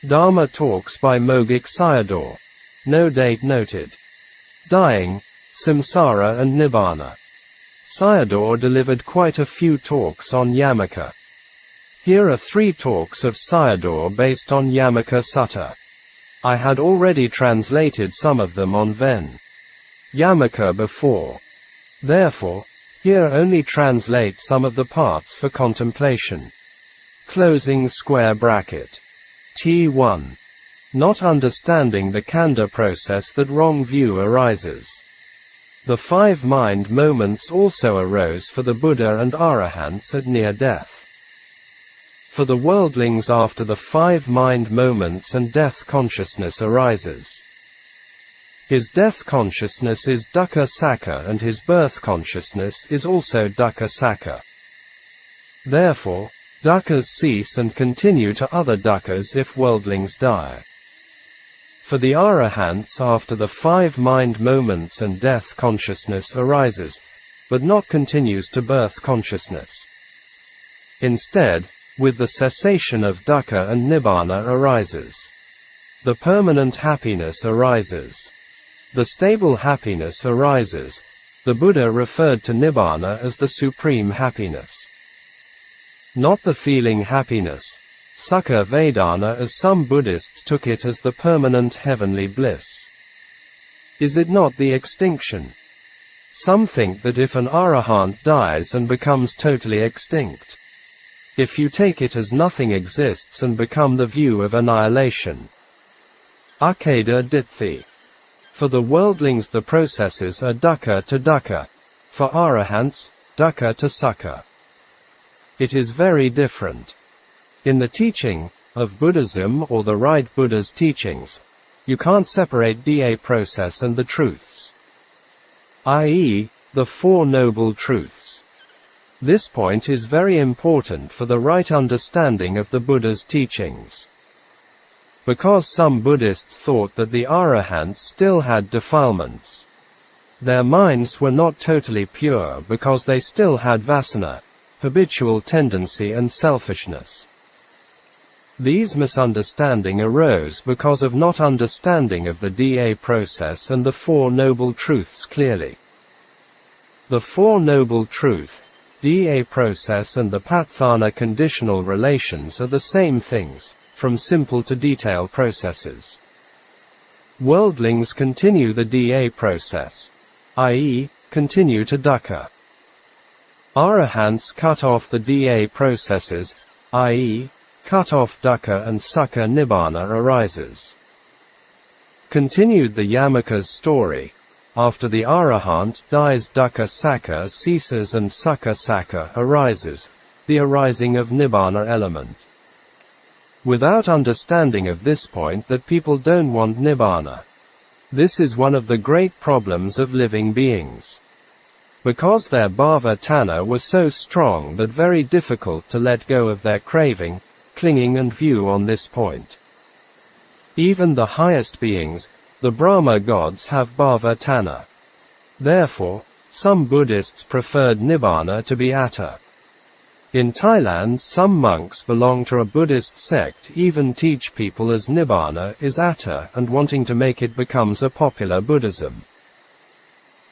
Dharma talks by Mogok Sayadaw. No date noted. Dying, Saṁsāra and Nibbāna. Sayadaw delivered quite a few talks on Yamaka. Here are 3 talks of Sayadaw based on Yamaka Sutta. I had already translated some of them on Ven. Yamaka before. Therefore, here only translate some of the parts for contemplation. Closing square bracket. T1. Not understanding the Khandha process, that wrong view arises. The 5 mind moments also arose for the Buddha and Arahants at near death. For the worldlings, after the 5 mind moments and death consciousness arises. His death consciousness is Dukkha Sakka, and his birth consciousness is also Dukkha Sakka. Therefore, Dukkhas cease and continue to other Dukkhas if worldlings die. For the Arahants, after the 5 mind moments and death consciousness arises, but not continues to birth consciousness. Instead, with the cessation of Dukkha and Nibbāna arises. The permanent happiness arises. The stable happiness arises. The Buddha referred to Nibbāna as the supreme happiness. Not the feeling happiness, Sukha Vedana, as some Buddhists took it, as the permanent heavenly bliss. Is it not the extinction? Some think that if an Arahant dies and becomes totally extinct, if you take it as nothing exists and become the view of annihilation. Akeda Ditthi. For the worldlings the processes are Dukkha to Dukkha. For Arahants, Dukkha to Sukha. It is very different. In the teaching of Buddhism, or the right Buddha's teachings, you can't separate DA process and the truths, i.e., the 4 Noble Truths. This point is very important for the right understanding of the Buddha's teachings. Because some Buddhists thought that the Arahants still had defilements. Their minds were not totally pure because they still had vasana, habitual tendency and selfishness. These misunderstanding arose because of not understanding of the DA process and the 4 Noble Truths clearly. The 4 Noble Truth, DA process and the Patthana conditional relations are the same things, from simple to detail processes. Worldlings continue the DA process, i.e., continue to Dukkha. Arahants cut off the DA processes, i.e., cut off Dukkha, and Sukha Nibbāna arises. Continued the Yamaka's story. After the Arahant dies, Dukkha Sakka ceases and Sukha Sakka arises, the arising of Nibbāna element. Without understanding of this point, that people don't want Nibbāna. This is one of the great problems of living beings. Because their bhava tanha was so strong that very difficult to let go of their craving, clinging and view on this point. Even the highest beings, the Brahma gods, have bhava tanha. Therefore, some Buddhists preferred Nibbāna to be atta. In Thailand, some monks belong to a Buddhist sect even teach people as Nibbāna is atta, and wanting to make it becomes a popular Buddhism.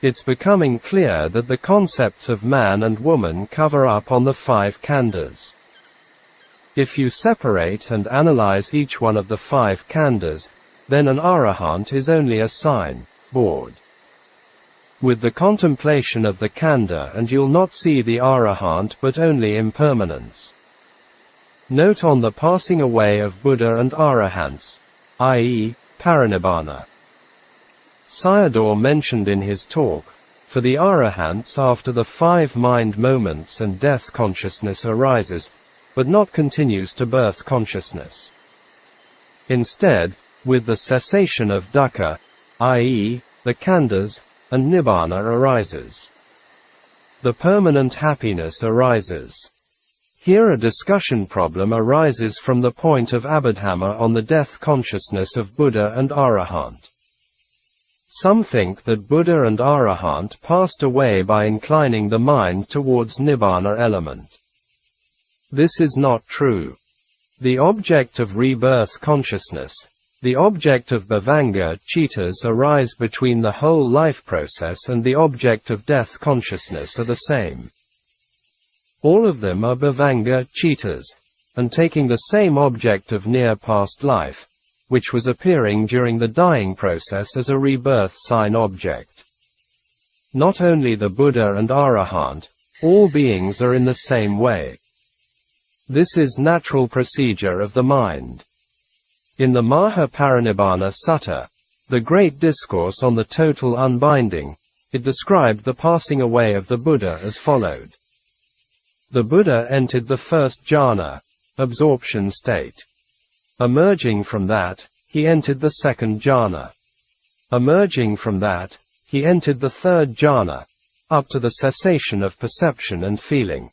It's becoming clear that the concepts of man and woman cover up on the 5 khandhas. If you separate and analyze each one of the 5 khandhas, then an Arahant is only a sign board. With the contemplation of the Khandha, and you'll not see the Arahant but only impermanence. Note on the passing away of Buddha and Arahants, i.e., Parinibbāna. Sayadaw mentioned in his talk, for the Arahants, after the 5 mind moments and death consciousness arises, but not continues to birth consciousness. Instead, with the cessation of Dukkha, i.e., the Khandhas, and Nibbāna arises. The permanent happiness arises. Here a discussion problem arises from the point of Abhidhamma on the death consciousness of Buddha and Arahant. Some think that Buddha and Arahant passed away by inclining the mind towards Nibbāna element. This is not true. The object of rebirth consciousness, the object of bhavanga citas arise between the whole life process and the object of death consciousness are the same. All of them are bhavanga citas, and taking the same object of near past life, which was appearing during the dying process as a rebirth sign object. Not only the Buddha and Arahant, all beings are in the same way. This is natural procedure of the mind. In the Mahaparinibbāna Sutta, the great discourse on the total unbinding, it described the passing away of the Buddha as followed. The Buddha entered the first jhana, absorption state. Emerging from that, he entered the second jhana. Emerging from that, he entered the third jhana, up to the cessation of perception and feeling.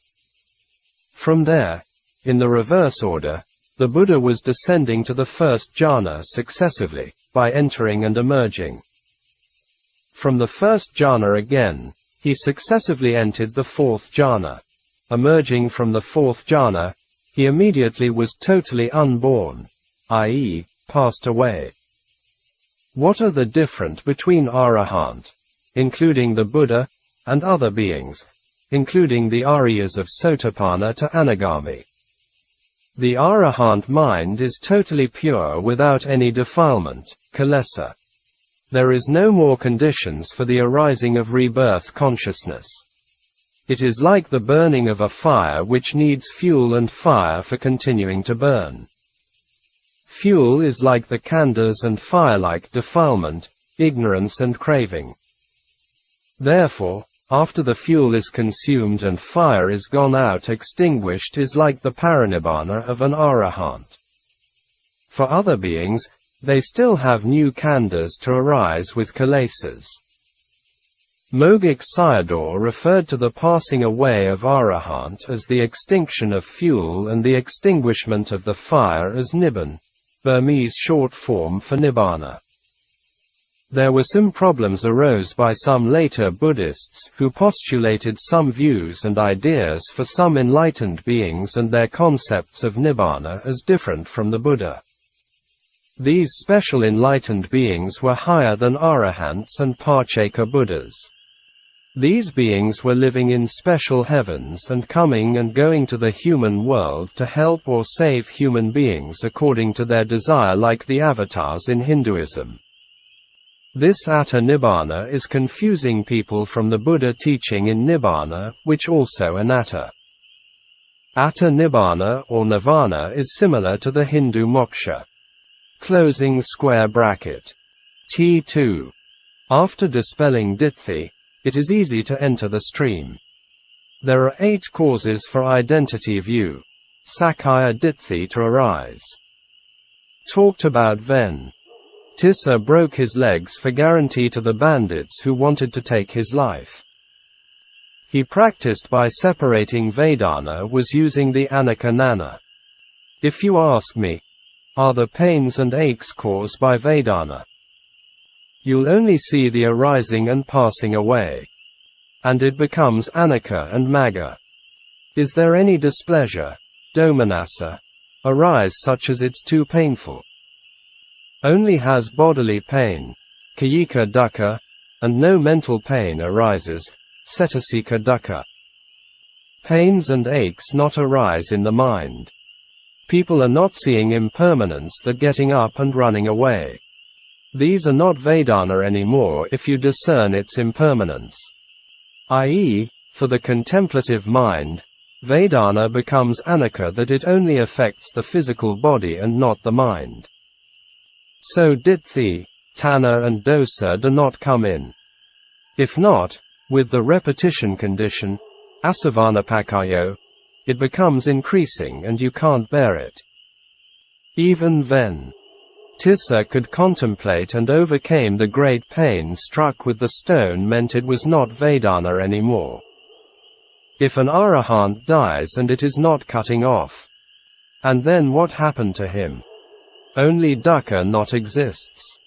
From there, in the reverse order, the Buddha was descending to the first jhana successively, by entering and emerging. From the first jhana again, he successively entered the fourth jhana. Emerging from the fourth jhana, he immediately was totally unborn, i.e., passed away. What are the difference between Arahant, including the Buddha, and other beings, including the Aryas of Sotapanna to Anagami? The Arahant mind is totally pure without any defilement, Kilesa. There is no more conditions for the arising of rebirth consciousness. It is like the burning of a fire which needs fuel and fire for continuing to burn. Fuel is like the khandhas and fire like defilement, ignorance and craving. Therefore, after the fuel is consumed and fire is gone out, extinguished is like the parinibbāna of an arahant. For other beings, they still have new khandhas to arise with kilesas. Mogok Sayadaw referred to the passing away of arahant as the extinction of fuel and the extinguishment of the fire as Nibbāna, Burmese short form for Nibbāna. There were some problems arose by some later Buddhists who postulated some views and ideas for some enlightened beings and their concepts of Nibbāna as different from the Buddha. These special enlightened beings were higher than Arahants and Pācceka Buddhas. These beings were living in special heavens and coming and going to the human world to help or save human beings according to their desire, like the avatars in Hinduism. This Atta Nibbāna is confusing people from the Buddha teaching in Nibbāna, which also anatta. Atta Nibbāna or Nirvana is similar to the Hindu moksha. Closing square bracket. T2. After dispelling ditthi, it is easy to enter the stream. There are 8 causes for identity view, Sakkaya ditthi, to arise. Talked about Ven. Tissa broke his legs for guarantee to the bandits who wanted to take his life. He practiced by separating Vedana was using the Anicca Nana. If you ask me, are the pains and aches caused by Vedana? You'll only see the arising and passing away. And it becomes Anicca and Magga. Is there any displeasure, domanassa, arise such as it's too painful? Only has bodily pain, kayika dukkha, and no mental pain arises, cetasika dukkha. Pains and aches not arise in the mind. People are not seeing impermanence, that getting up and running away. These are not Vedana anymore if you discern its impermanence. I.e., for the contemplative mind, Vedana becomes Anicca, that it only affects the physical body and not the mind. So ditthi, tanha and dosa do not come in. If not, with the repetition condition, asavanapakayo, it becomes increasing and you can't bear it. Even then, Tissa could contemplate and overcame the great pain struck with the stone meant it was not Vedana anymore. If an Arahant dies and it is not cutting off, and then what happened to him? Only dukkha not exists.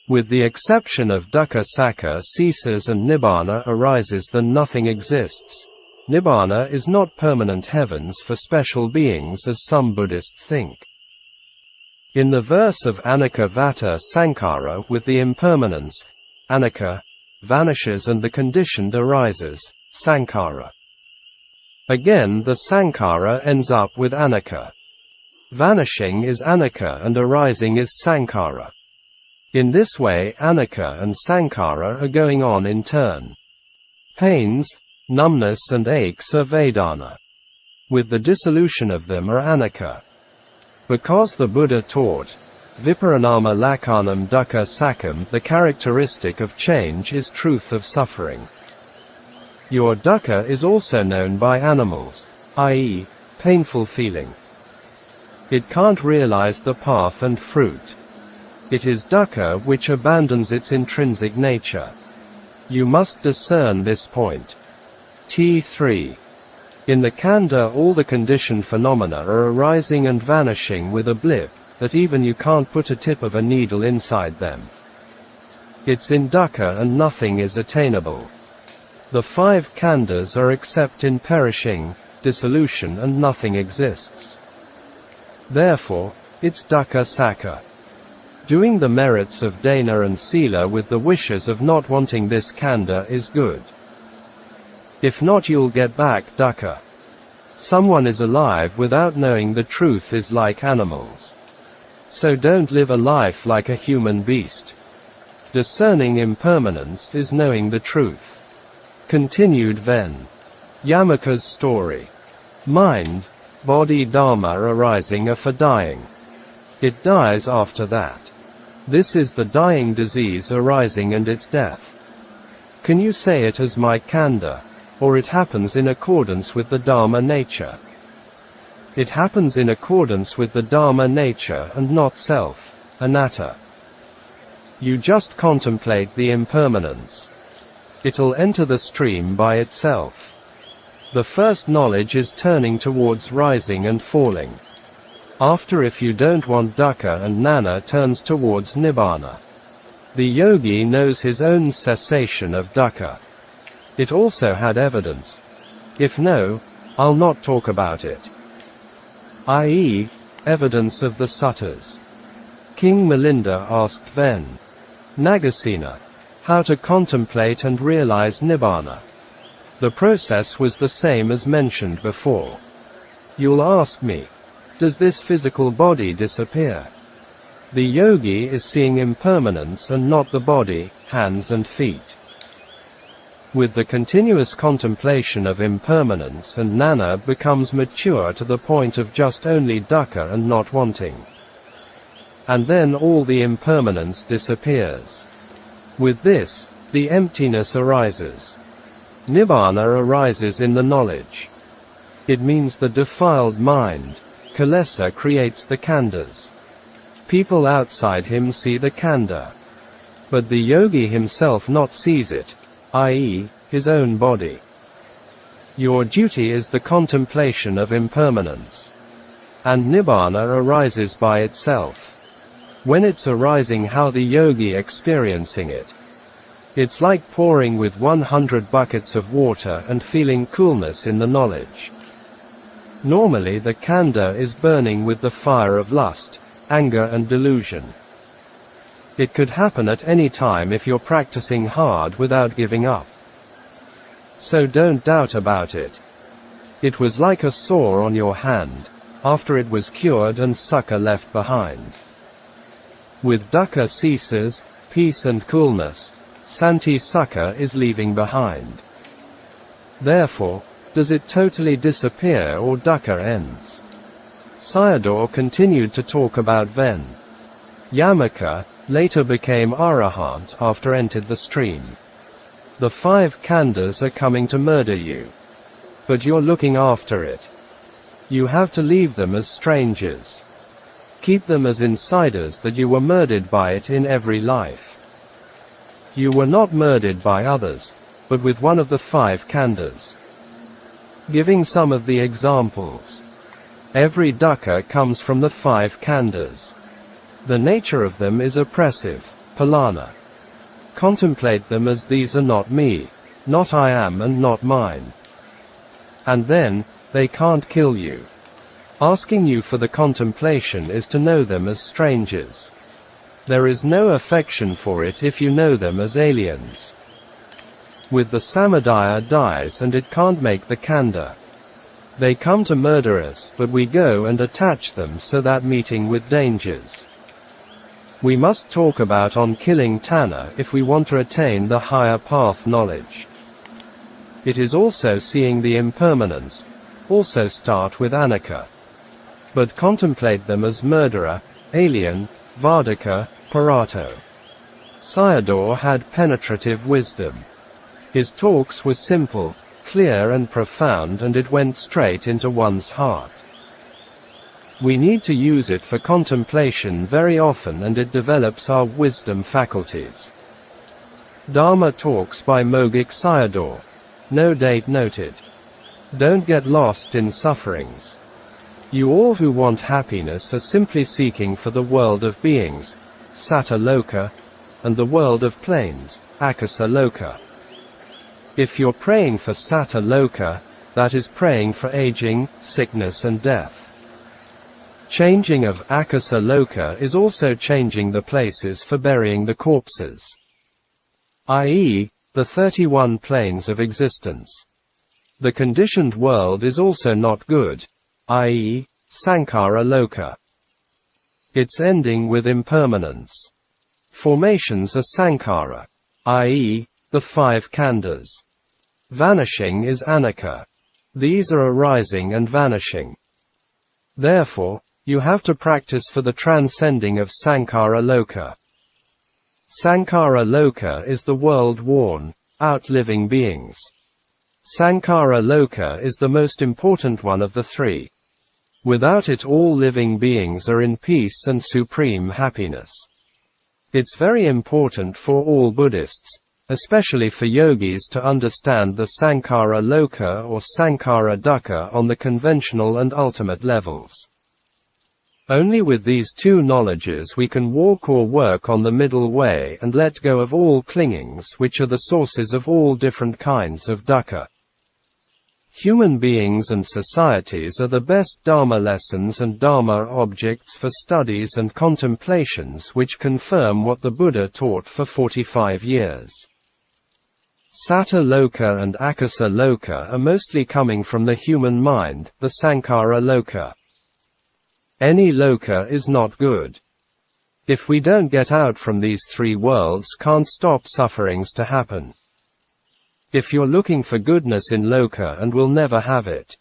With the exception of dukkha sakka ceases and nibbana arises, then nothing exists. Nibbāna is not permanent heavens for special beings as some Buddhists think. In the verse of Anicca Vata Sankhara, with the impermanence, Anicca, vanishes and the conditioned arises, Sankhara. Again the Sankhara ends up with Anicca. Vanishing is Anicca and arising is Sankhara. In this way Anicca and Sankhara are going on in turn. Pains, numbness and aches are Vedana. With the dissolution of them are Anicca. Because the Buddha taught, Viparinama Lakanam Dukkha Sakam, the characteristic of change is truth of suffering. Your dukkha is also known by animals, i.e., painful feeling. It can't realize the path and fruit. It is dukkha which abandons its intrinsic nature. You must discern this point. T3. In the Khandha all the conditioned phenomena are arising and vanishing with a blip, that even you can't put a tip of a needle inside them. It's in dukkha and nothing is attainable. The 5 khandhas are except in perishing, dissolution and nothing exists. Therefore, it's dukkha sakha. Doing the merits of dana and sila with the wishes of not wanting this khandha is good. If not, you'll get back dukkha. Someone is alive without knowing the truth is like animals. So don't live a life like a human beast. Discerning impermanence is knowing the truth. Continued Ven. Yamaka's story. Mind, body dharma arising are for dying. It dies after that. This is the dying disease arising and its death. Can you say it as my khandha, or it happens in accordance with the dharma nature? It happens in accordance with the dharma nature and not self, anatta. You just contemplate the impermanence. It'll enter the stream by itself. The first knowledge is turning towards rising and falling. After, if you don't want dukkha and nana, turns towards nibbāna. The yogi knows his own cessation of dukkha. It also had evidence. If no, I'll not talk about it. I.e., evidence of the suttas. King Milinda asked Ven. Nagasena how to contemplate and realize nibbāna. The process was the same as mentioned before. You'll ask me, does this physical body disappear? The yogi is seeing impermanence and not the body, hands and feet. With the continuous contemplation of impermanence, and nana becomes mature to the point of just only dukkha and not wanting. And then all the impermanence disappears. With this, the emptiness arises. Nibbāna arises in the knowledge. It means the defiled mind, Kilesa, creates the khandhas. People outside him see the khandha. But the yogi himself not sees it, i.e., his own body. Your duty is the contemplation of impermanence. And nibbāna arises by itself. When it's arising, how the yogi experiencing it? It's like pouring with 100 buckets of water and feeling coolness in the knowledge. Normally the khandha is burning with the fire of lust, anger and delusion. It could happen at any time if you're practicing hard without giving up. So don't doubt about it. It was like a sore on your hand, after it was cured and sukha left behind. With dukkha ceases, peace and coolness, santi sukha is leaving behind. Therefore, does it totally disappear or dukkha ends? Sayadaw continued to talk about Ven. Yamaka later became arahant after entered the stream. The 5 khandhas are coming to murder you. But you're looking after it. You have to leave them as strangers. Keep them as insiders that you were murdered by it in every life. You were not murdered by others, but with one of the 5 khandhas. Giving some of the examples. Every dukkha comes from the 5 khandhas. The nature of them is oppressive, palana. Contemplate them as these are not me, not I am and not mine. And then, they can't kill you. Asking you for the contemplation is to know them as strangers. There is no affection for it if you know them as aliens. With the samadhi dies and it can't make the Khandha. They come to murder us, but we go and attach them so that meeting with dangers. We must talk about on killing Tanha if we want to attain the higher path knowledge. It is also seeing the impermanence, also start with anicca. But contemplate them as murderer, alien, vardaka, parato. Sayadaw had penetrative wisdom. His talks were simple, clear and profound, and it went straight into one's heart. We need to use it for contemplation very often, and it develops our wisdom faculties. Dharma talks by Mogok Sayadaw. No date noted. Don't get lost in sufferings. You all who want happiness are simply seeking for the world of beings, Satta Loka, and the world of planes, Akasa Loka. If you're praying for Satta Loka, that is praying for aging, sickness and death. Changing of Akasa Loka is also changing the places for burying the corpses, i.e., the 31 planes of existence. The conditioned world is also not good, i.e., Saṅkhāra Loka. Its ending with impermanence. Formations are Saṅkhāra, i.e., the 5 Khandhas. Vanishing is Anicca. These are arising and vanishing. Therefore, you have to practice for the transcending of Saṅkhāra Loka. Saṅkhāra Loka is the world-worn, out-living beings. Saṅkhāra Loka is the most important one of the 3. Without it all living beings are in peace and supreme happiness. It's very important for all Buddhists, especially for yogis, to understand the Saṅkhāra Loka or Saṅkhāra Dukkha on the conventional and ultimate levels. Only with these 2 knowledges we can walk or work on the middle way and let go of all clingings, which are the sources of all different kinds of dukkha. Human beings and societies are the best Dharma lessons and Dharma objects for studies and contemplations which confirm what the Buddha taught for 45 years. Satta Loka and Akasa Loka are mostly coming from the human mind, the Saṅkhāra Loka. Any loka is not good. If we don't get out from these 3 worlds, can't stop sufferings to happen. If you're looking for goodness in loka and will never have it.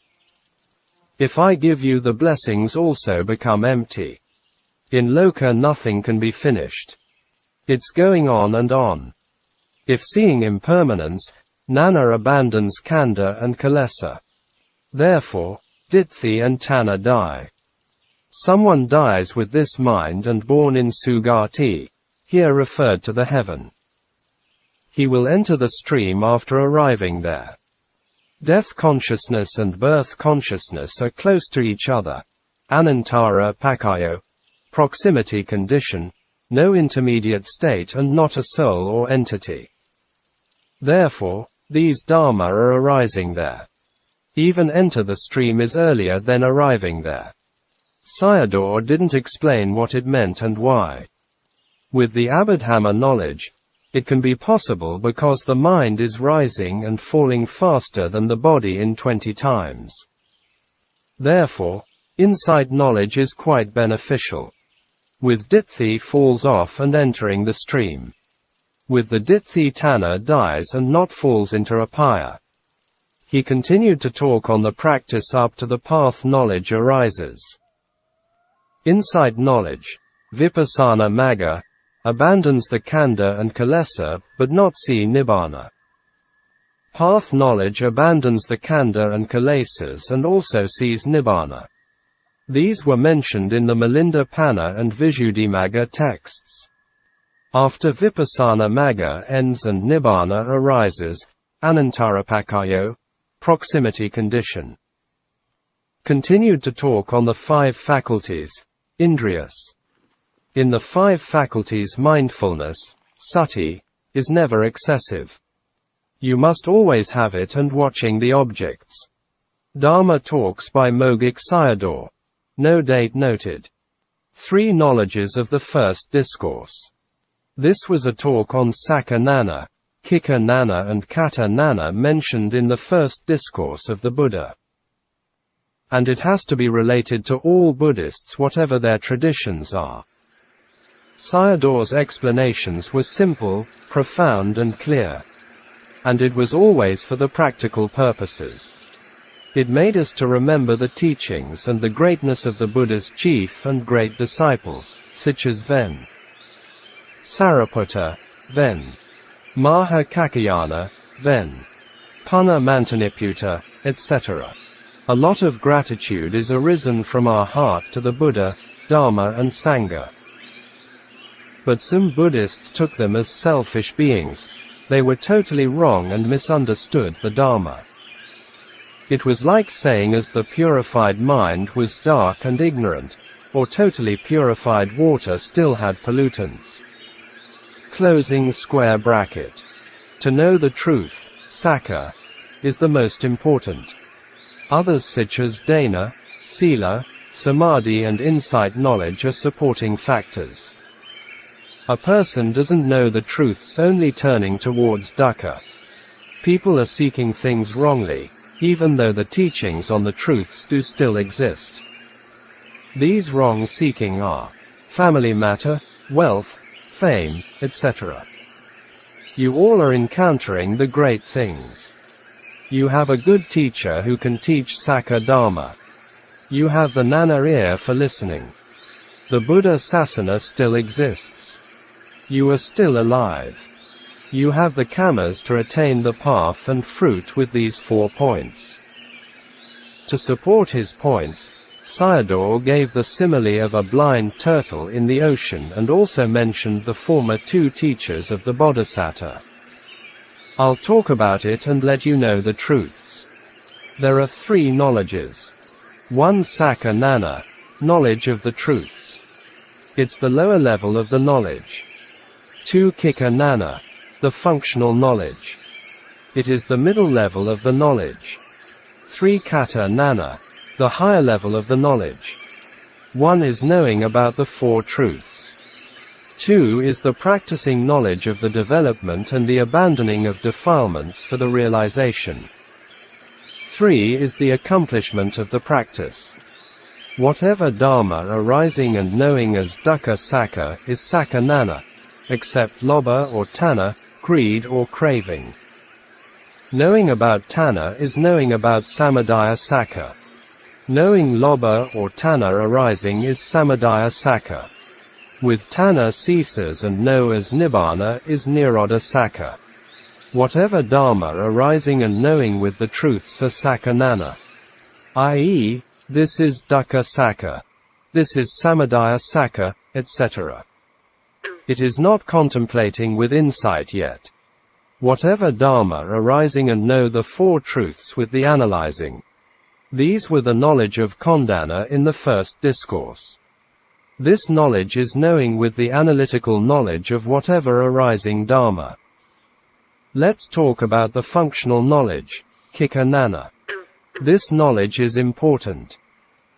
If I give you the blessings also become empty. In loka nothing can be finished. It's going on and on. If seeing impermanence, Nana abandons Khandha and Kilesa. Therefore, Ditthi and Tanha die. Someone dies with this mind and born in Sugati, here referred to the heaven. He will enter the stream after arriving there. Death consciousness and birth consciousness are close to each other. Anantara Pakayo, proximity condition, no intermediate state and not a soul or entity. Therefore, these dharma are arising there. Even enter the stream is earlier than arriving there. Sayadaw didn't explain what it meant and why. With the Abhidhamma knowledge, it can be possible because the mind is rising and falling faster than the body in 20 times. Therefore, insight knowledge is quite beneficial. With Ditthi falls off and entering the stream. With the Ditthi Tanha dies and not falls into apaya. He continued to talk on the practice up to the path knowledge arises. Insight knowledge, Vipassana Magga, abandons the Khandha and Kilesa, but not see Nibbāna. Path knowledge abandons the Khandha and Kilesas and also sees Nibbāna. These were mentioned in the Milinda Panna and Visuddhimagga texts. After Vipassana Magga ends and Nibbāna arises, Anantarapakayo, proximity condition. Continued to talk on the 5 faculties, Indriyas. In the 5 faculties mindfulness, sati, is never excessive. You must always have it and watching the objects. Dharma talks by Mogok Sayadaw. No date noted. 3 knowledges of the first discourse. This was a talk on Sakka Nana, Kika Nana and Kata Nana mentioned in the first discourse of the Buddha. And it has to be related to all Buddhists whatever their traditions are. Sayadaw's explanations were simple, profound and clear. And it was always for the practical purposes. It made us to remember the teachings and the greatness of the Buddha's chief and great disciples, such as Ven Sariputta, Ven Maha Kaccayana, Ven Punna Mantaniputta, etc. A lot of gratitude is arisen from our heart to the Buddha, Dharma and Sangha. But some Buddhists took them as selfish beings. They were totally wrong and misunderstood the Dharma. It was like saying as the purified mind was dark and ignorant, or totally purified water still had pollutants. Closing square bracket. To know the truth, Sakka, is the most important. Others such as Dana, Sila, Samadhi and insight knowledge are supporting factors. A person doesn't know the truths only turning towards Dukkha. People are seeking things wrongly, even though the teachings on the truths do still exist. These wrong seeking are family matter, wealth, fame, etc. You all are encountering the great things. You have a good teacher who can teach Sakka Dharma. You have the Nana ear for listening. The Buddha Sasana still exists. You are still alive. You have the kammas to attain the path and fruit with these 4 points. To support his points, Sayadaw gave the simile of a blind turtle in the ocean and also mentioned the former 2 teachers of the Bodhisattva. I'll talk about it and let you know the truths. There are 3 knowledges. 1 Sakka Nana, knowledge of the truths. It's the lower level of the knowledge. 2 Kika Nana, the functional knowledge. It is the middle level of the knowledge. 3 Kata Nana, the higher level of the knowledge. 1 is knowing about the 4 truths. 2 is the practicing knowledge of the development and the abandoning of defilements for the realization. 3 is the accomplishment of the practice. Whatever Dharma arising and knowing as Dukkha Sakka is Sakka Nana, except lobha or tanha, greed or craving. Knowing about tanha is knowing about samadaya sakka. Knowing lobha or tanha arising is samadaya sakka. With tanha ceases and know as Nibbāna is nirodha sakka. Whatever dharma arising and knowing with the truths are Sakka Nana. I.e., this is Dukkha Sakka. This is samadaya sakka, etc. It is not contemplating with insight yet. Whatever Dharma arising and know the 4 truths with the analyzing. These were the knowledge of Khandha in the first discourse. This knowledge is knowing with the analytical knowledge of whatever arising Dharma. Let's talk about the functional knowledge, Kika Nana. This knowledge is important.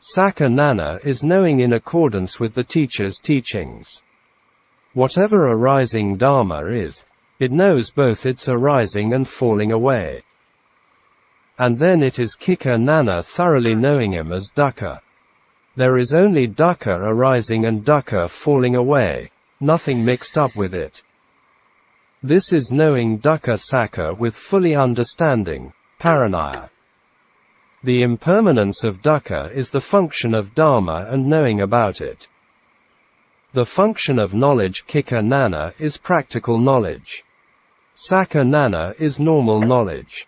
Sakka Nana is knowing in accordance with the teacher's teachings. Whatever arising Dharma is, it knows both its arising and falling away. And then it is Kika Nana thoroughly knowing him as Dukkha. There is only Dukkha arising and Dukkha falling away, nothing mixed up with it. This is knowing Dukkha Sakka with fully understanding, paranaya. The impermanence of Dukkha is the function of Dharma and knowing about it. The function of knowledge Kika Nana is practical knowledge. Sakka Nana is normal knowledge.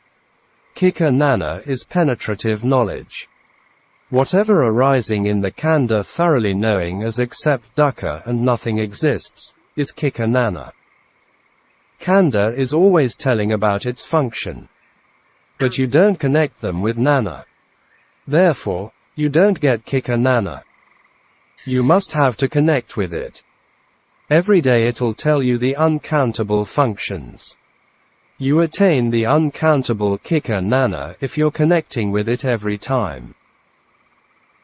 Kika Nana is penetrative knowledge. Whatever arising in the Khandha thoroughly knowing as except Dukkha and nothing exists, is Kika Nana. Khandha is always telling about its function. But you don't connect them with Nana. Therefore, you don't get Kika Nana. You must have to connect with it. Every day it'll tell you the uncountable functions. You attain the uncountable kika nana if you're connecting with it every time.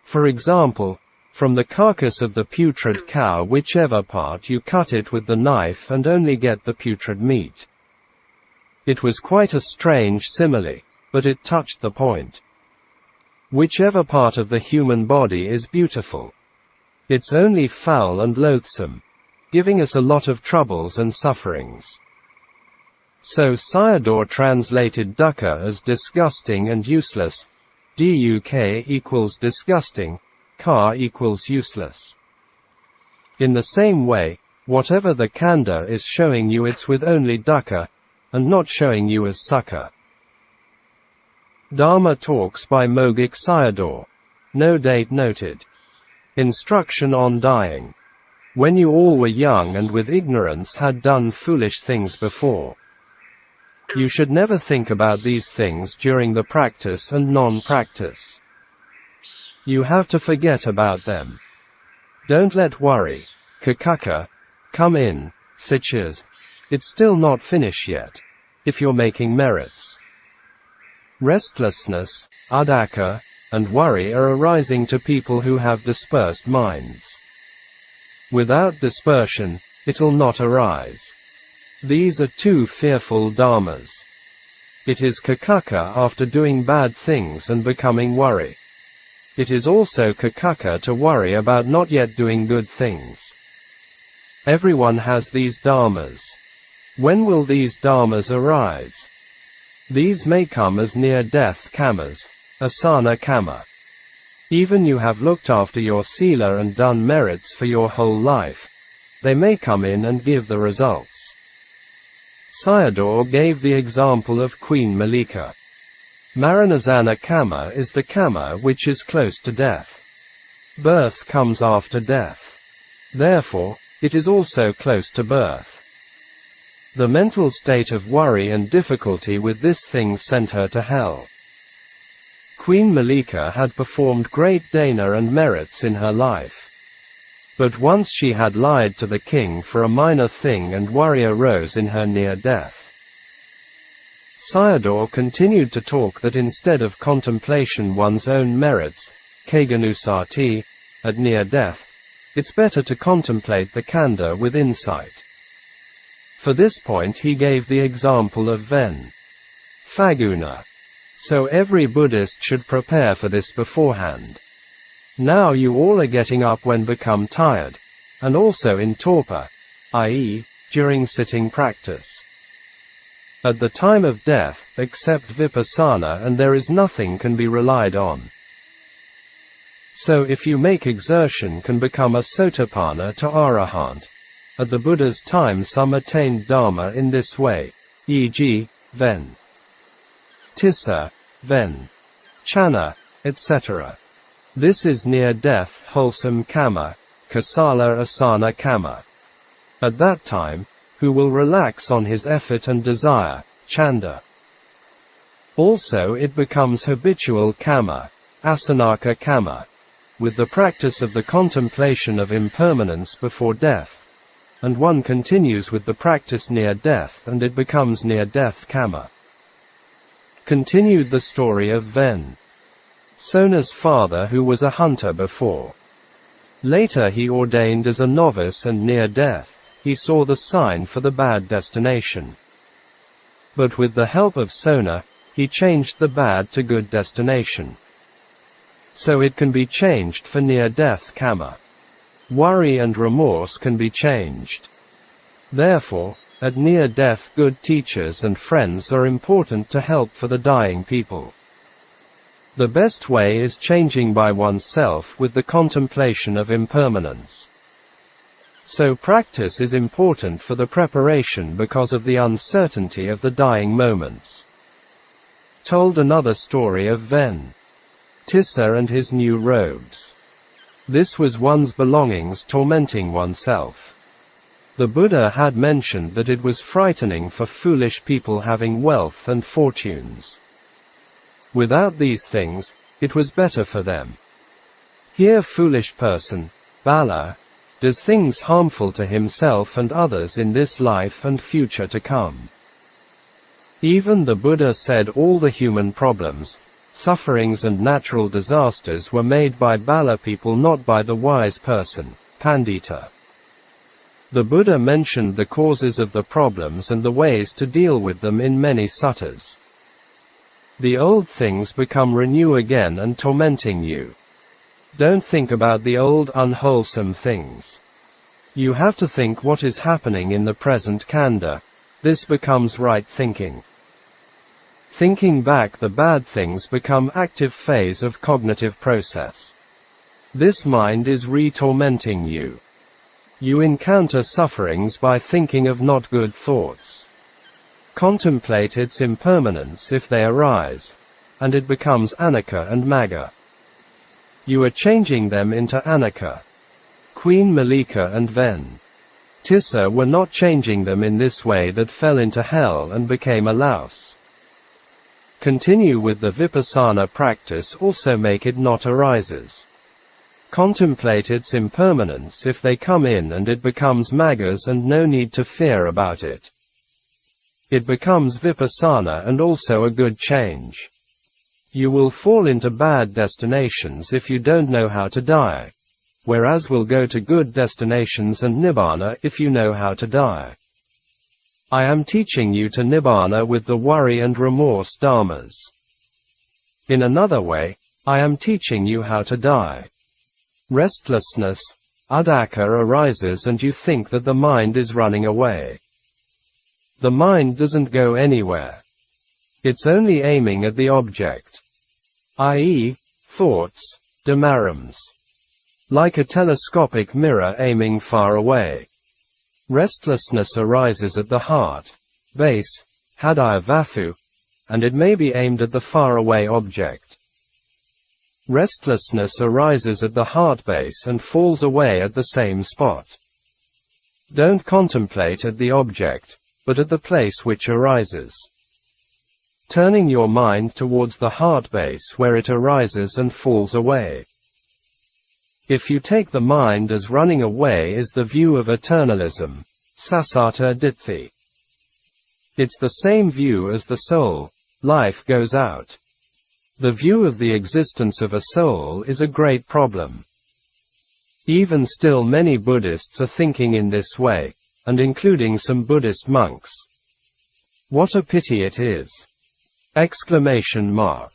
For example, from the carcass of the putrid cow, whichever part you cut it with the knife and only get the putrid meat. It was quite a strange simile, but it touched the point. Whichever part of the human body is beautiful. It's only foul and loathsome, giving us a lot of troubles and sufferings. So Sayadaw translated dukkha as disgusting and useless. Duk equals disgusting, ka equals useless. In the same way, whatever the Khandha is showing you, it's with only dukkha, and not showing you as sukha. Dharma Talks by Mogok Sayadaw. No date noted. Instruction on dying. When you all were young and with ignorance had done foolish things before. You should never think about these things during the practice and non-practice. You have to forget about them. Don't let worry, kakaka, come in, such as, it's still not finished yet, if you're making merits. Restlessness, adaka, and worry are arising to people who have dispersed minds. Without dispersion, it'll not arise. These are two fearful dharmas. It is kakaka after doing bad things and becoming worry. It is also kakaka to worry about not yet doing good things. Everyone has these dharmas. When will these dharmas arise? These may come as near-death kammas, asana kamma. Even you have looked after your sila and done merits for your whole life. They may come in and give the results. Sayadaw gave the example of Queen Malika. Maranasana kamma is the kamma which is close to death. Birth comes after death. Therefore, it is also close to birth. The mental state of worry and difficulty with this thing sent her to hell. Queen Malika had performed great dana and merits in her life. But once she had lied to the king for a minor thing and worry arose in her near death. Sayadaw continued to talk that instead of contemplation one's own merits, kaganusati, at near death, it's better to contemplate the Khandha with insight. For this point he gave the example of Ven. Phaguna. So every Buddhist should prepare for this beforehand. Now you all are getting up when become tired, and also in torpor, i.e., during sitting practice. At the time of death, except vipassana, and there is nothing can be relied on. So if you make exertion can become a sotapanna to arahant. At the Buddha's time some attained Dharma in this way, e.g., Ven. Tissa, Ven. Chana, etc. This is near-death wholesome kamma, kasala asana kamma. At that time, who will relax on his effort and desire, chanda. Also it becomes habitual kamma, asanaka kamma, with the practice of the contemplation of impermanence before death, and one continues with the practice near death and it becomes near-death kamma. Continued the story of Ven. Sona's father who was a hunter before. Later he ordained as a novice and near death, he saw the sign for the bad destination. But with the help of Sona, he changed the bad to good destination. So it can be changed for near-death kamma. Worry and remorse can be changed. Therefore, at near-death good teachers and friends are important to help for the dying people. The best way is changing by oneself with the contemplation of impermanence. So practice is important for the preparation because of the uncertainty of the dying moments. Told another story of Ven. Tissa and his new robes. This was one's belongings tormenting oneself. The Buddha had mentioned that it was frightening for foolish people having wealth and fortunes. Without these things, it was better for them. Here foolish person, Bala, does things harmful to himself and others in this life and future to come. Even the Buddha said all the human problems, sufferings and natural disasters were made by Bala people, not by the wise person, Pandita. The Buddha mentioned the causes of the problems and the ways to deal with them in many suttas. The old things become renew again and tormenting you. Don't think about the old unwholesome things. You have to think what is happening in the present Khandha. This becomes right thinking. Thinking back the bad things become active phase of cognitive process. This mind is re-tormenting you. You encounter sufferings by thinking of not good thoughts. Contemplate its impermanence if they arise, and it becomes anicca and magga. You are changing them into anicca. Queen Malika and Ven Tissa were not changing them in this way that fell into hell and became a louse. Continue with the vipassana practice, also make it not arises. Contemplate its impermanence if they come in and it becomes maggas and no need to fear about it. It becomes vipassana and also a good change. You will fall into bad destinations if you don't know how to die, whereas will go to good destinations and Nibbāna if you know how to die. I am teaching you to Nibbāna with the worry and remorse dharmas. In another way, I am teaching you how to die. Restlessness, uddhaka, arises and you think that the mind is running away. The mind doesn't go anywhere. It's only aiming at the object, i.e., thoughts, dhamarams. Like a telescopic mirror aiming far away. Restlessness arises at the heart, base, hadaya vathu, and it may be aimed at the faraway object. Restlessness arises at the heart base and falls away at the same spot. Don't contemplate at the object, but at the place which arises. Turning your mind towards the heart base where it arises and falls away. If you take the mind as running away is the view of eternalism, sasata ditthi. It's the same view as the soul, life goes out. The view of the existence of a soul is a great problem. Even still many Buddhists are thinking in this way, and including some Buddhist monks. What a pity it is! Exclamation mark.